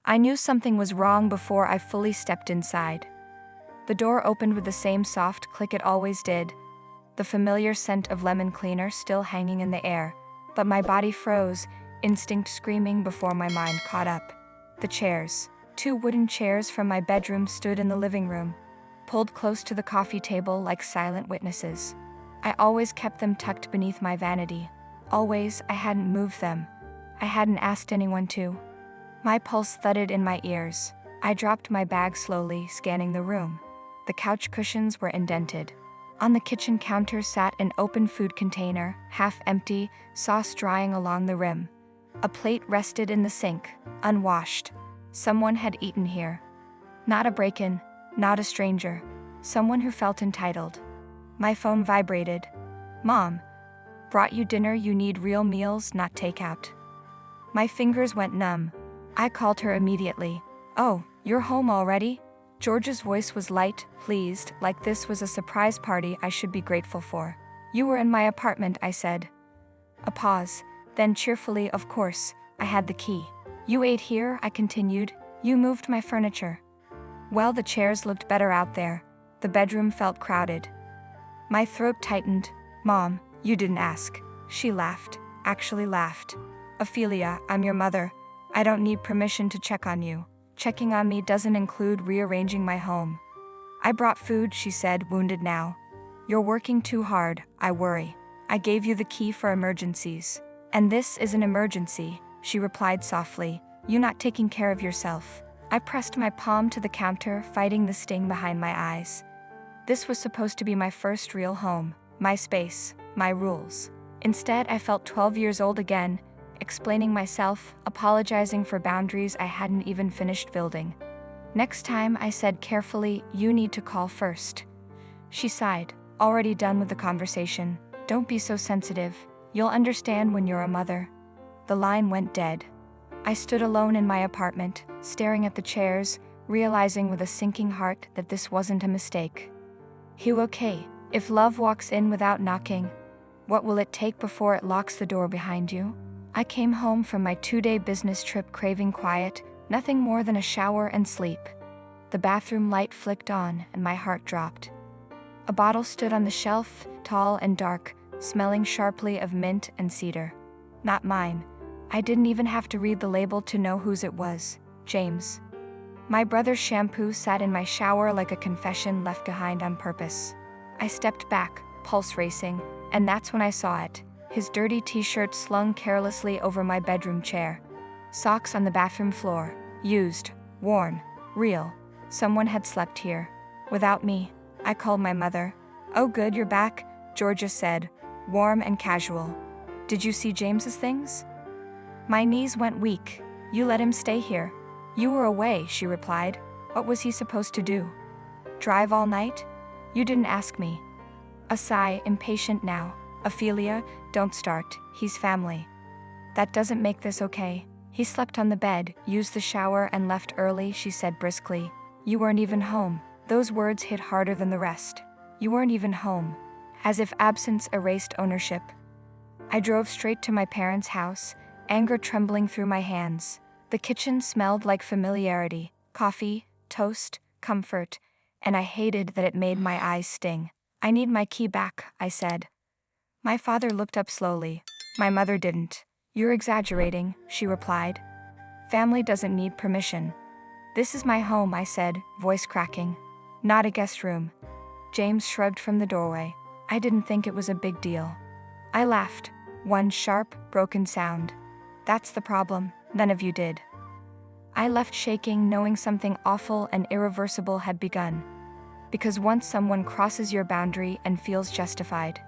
I knew something was wrong before I fully stepped inside. The door opened with the same soft click it always did, the familiar scent of lemon cleaner still hanging in the air, but my body froze, instinct screaming before my mind caught up. The chairs. 2 wooden chairs from my bedroom stood in the living room, pulled close to the coffee table like silent witnesses. I always kept them tucked beneath my vanity. Always, I hadn't moved them. I hadn't asked anyone to. My pulse thudded in my ears. I dropped my bag slowly, scanning the room. The couch cushions were indented. On the kitchen counter sat an open food container, half empty, sauce drying along the rim. A plate rested in the sink, unwashed. Someone had eaten here. Not a break-in, not a stranger. Someone who felt entitled. My phone vibrated. Mom. Brought you dinner, you need real meals, not takeout. My fingers went numb. I called her immediately. Oh, you're home already? George's voice was light, pleased, like this was a surprise party I should be grateful for. You were in my apartment, I said. A pause, then cheerfully, of course, I had the key. You ate here, I continued. You moved my furniture. Well, the chairs looked better out there. The bedroom felt crowded. My throat tightened. Mom, you didn't ask. She laughed, actually laughed. Ophelia, I'm your mother. I don't need permission to check on you. Checking on me doesn't include rearranging my home. I brought food, she said, wounded now. You're working too hard, I worry. I gave you the key for emergencies. And this is an emergency, she replied softly. You not taking care of yourself. I pressed my palm to the counter, fighting the sting behind my eyes. This was supposed to be my first real home, my space, my rules. Instead, I felt 12 years old again, explaining myself, apologizing for boundaries I hadn't even finished building. Next time, I said carefully, you need to call first. She sighed, already done with the conversation. Don't be so sensitive. You'll understand when you're a mother. The line went dead. I stood alone in my apartment, staring at the chairs, realizing with a sinking heart that this wasn't a mistake. You okay? If love walks in without knocking, what will it take before it locks the door behind you? I came home from my 2-day business trip craving quiet, nothing more than a shower and sleep. The bathroom light flicked on and my heart dropped. A bottle stood on the shelf, tall and dark, smelling sharply of mint and cedar. Not mine. I didn't even have to read the label to know whose it was. James. My brother's shampoo sat in my shower like a confession left behind on purpose. I stepped back, pulse racing, and that's when I saw it. His dirty t-shirt slung carelessly over my bedroom chair. Socks on the bathroom floor. Used. Worn. Real. Someone had slept here. Without me. I called my mother. Oh good, you're back, Georgia said, warm and casual. Did you see James's things? My knees went weak. You let him stay here. You were away, she replied. What was he supposed to do? Drive all night? You didn't ask me. A sigh, impatient now. Ophelia, don't start, he's family. That doesn't make this okay. He slept on the bed, used the shower and left early, she said briskly. You weren't even home. Those words hit harder than the rest. You weren't even home. As if absence erased ownership. I drove straight to my parents' house, anger trembling through my hands. The kitchen smelled like familiarity, coffee, toast, comfort, and I hated that it made my eyes sting. I need my key back, I said. My father looked up slowly. My mother didn't. You're exaggerating, she replied. Family doesn't need permission. This is my home, I said, voice cracking. Not a guest room. James shrugged from the doorway. I didn't think it was a big deal. I laughed. One sharp, broken sound. That's the problem, none of you did. I left shaking, knowing something awful and irreversible had begun. Because once someone crosses your boundary and feels justified,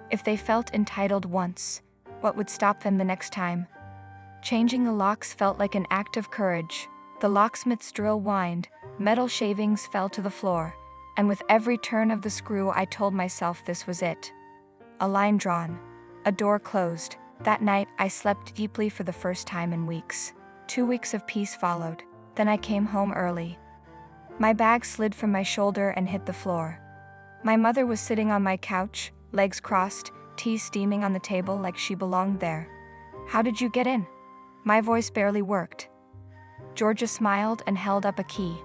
if they felt entitled once, what would stop them the next time? Changing the locks felt like an act of courage. The locksmith's drill whined, metal shavings fell to the floor, and with every turn of the screw I told myself this was it. A line drawn. A door closed. That night I slept deeply for the first time in weeks. 2 weeks of peace followed. Then I came home early. My bag slid from my shoulder and hit the floor. My mother was sitting on my couch, legs crossed, tea steaming on the table like she belonged there. How did you get in? My voice barely worked. Georgia smiled and held up a key.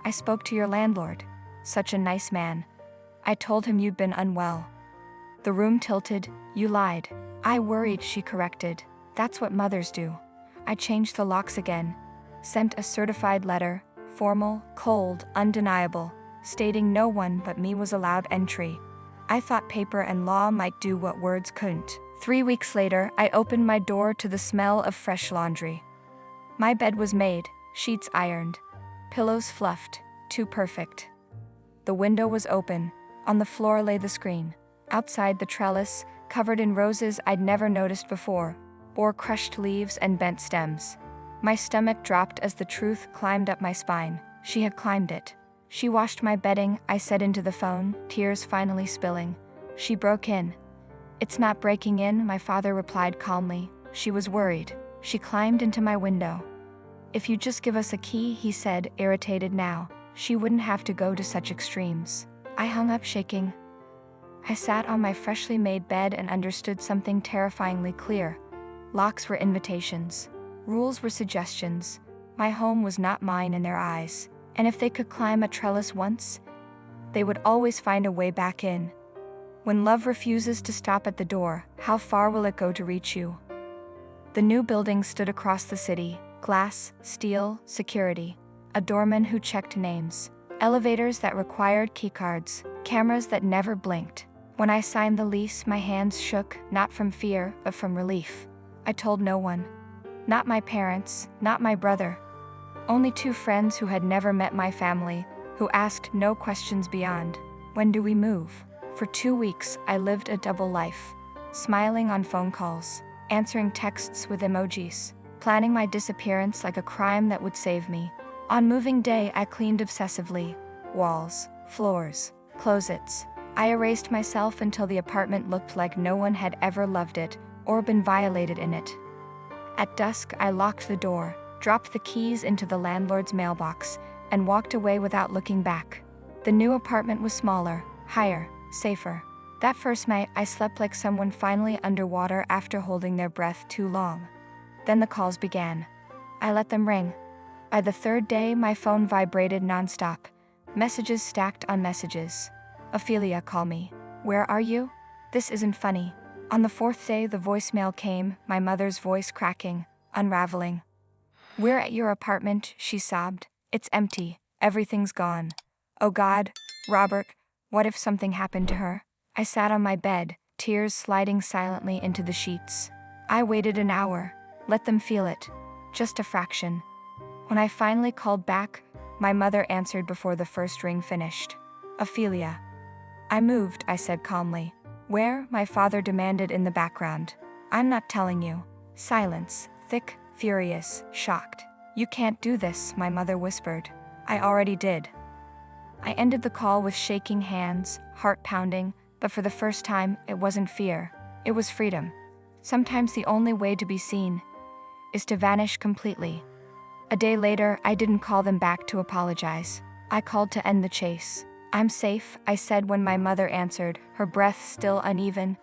I spoke to your landlord. Such a nice man. I told him you'd been unwell. The room tilted. You lied. I worried, she corrected. That's what mothers do. I changed the locks again. Sent a certified letter, formal, cold, undeniable, stating no one but me was allowed entry. I thought paper and law might do what words couldn't. 3 weeks later, I opened my door to the smell of fresh laundry. My bed was made, sheets ironed, pillows fluffed, too perfect. The window was open. On the floor lay the screen. Outside, the trellis, covered in roses I'd never noticed before, bore crushed leaves and bent stems. My stomach dropped as the truth climbed up my spine. She had climbed it. She washed my bedding, I said into the phone, tears finally spilling. She broke in. It's not breaking in, my father replied calmly. She was worried. She climbed into my window. If you just give us a key, he said, irritated now, she wouldn't have to go to such extremes. I hung up shaking. I sat on my freshly made bed and understood something terrifyingly clear. Locks were invitations. Rules were suggestions. My home was not mine in their eyes. And if they could climb a trellis once, they would always find a way back in. When love refuses to stop at the door, how far will it go to reach you? The new building stood across the city. Glass, steel, security. A doorman who checked names. Elevators that required keycards. Cameras that never blinked. When I signed the lease, my hands shook, not from fear, but from relief. I told no one. Not my parents, not my brother. Only 2 friends who had never met my family, who asked no questions beyond. When do we move? For 2 weeks, I lived a double life. Smiling on phone calls, answering texts with emojis, planning my disappearance like a crime that would save me. On moving day, I cleaned obsessively. Walls, floors, closets. I erased myself until the apartment looked like no one had ever loved it or been violated in it. At dusk, I locked the door, dropped the keys into the landlord's mailbox, and walked away without looking back. The new apartment was smaller, higher, safer. That first night, I slept like someone finally underwater after holding their breath too long. Then the calls began. I let them ring. By the 3rd day, my phone vibrated nonstop. Messages stacked on messages. Ophelia, call me. Where are you? This isn't funny. On the 4th day, the voicemail came, my mother's voice cracking, unraveling. We're at your apartment, she sobbed. It's empty. Everything's gone. Oh God, Robert, what if something happened to her? I sat on my bed, tears sliding silently into the sheets. I waited an hour. Let them feel it. Just a fraction. When I finally called back, my mother answered before the first ring finished. Ophelia. I moved, I said calmly. Where? My father demanded in the background. I'm not telling you. Silence, thick, furious, shocked. You can't do this, my mother whispered. I already did. I ended the call with shaking hands, heart pounding, but for the first time, it wasn't fear. It was freedom. Sometimes the only way to be seen is to vanish completely. A day later, I didn't call them back to apologize. I called to end the chase. I'm safe, I said when my mother answered, her breath still uneven.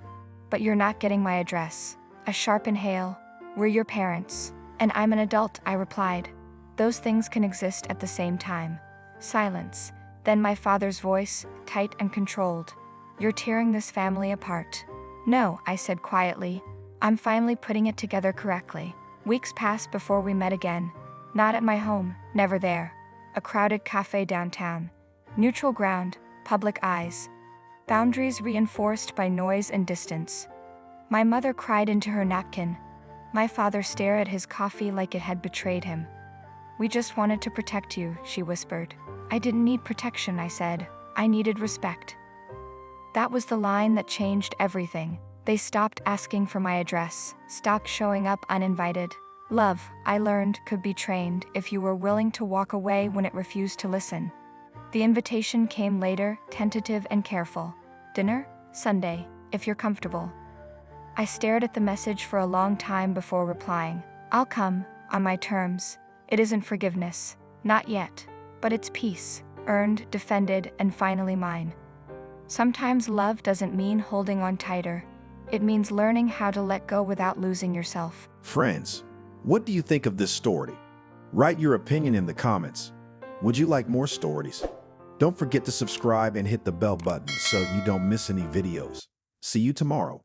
But you're not getting my address. A sharp inhale. We're your parents. And I'm an adult, I replied. Those things can exist at the same time. Silence. Then my father's voice, tight and controlled. You're tearing this family apart. No, I said quietly. I'm finally putting it together correctly. Weeks passed before we met again. Not at my home, never there. A crowded cafe downtown. Neutral ground, public eyes. Boundaries reinforced by noise and distance. My mother cried into her napkin. My father stared at his coffee like it had betrayed him. We just wanted to protect you, she whispered. I didn't need protection, I said. I needed respect. That was the line that changed everything. They stopped asking for my address, stopped showing up uninvited. Love, I learned, could be trained if you were willing to walk away when it refused to listen. The invitation came later, tentative and careful. Dinner? Sunday, if you're comfortable. I stared at the message for a long time before replying. I'll come, on my terms. It isn't forgiveness. Not yet. But it's peace, earned, defended, and finally mine. Sometimes love doesn't mean holding on tighter. It means learning how to let go without losing yourself. Friends, what do you think of this story? Write your opinion in the comments. Would you like more stories? Don't forget to subscribe and hit the bell button so you don't miss any videos. See you tomorrow.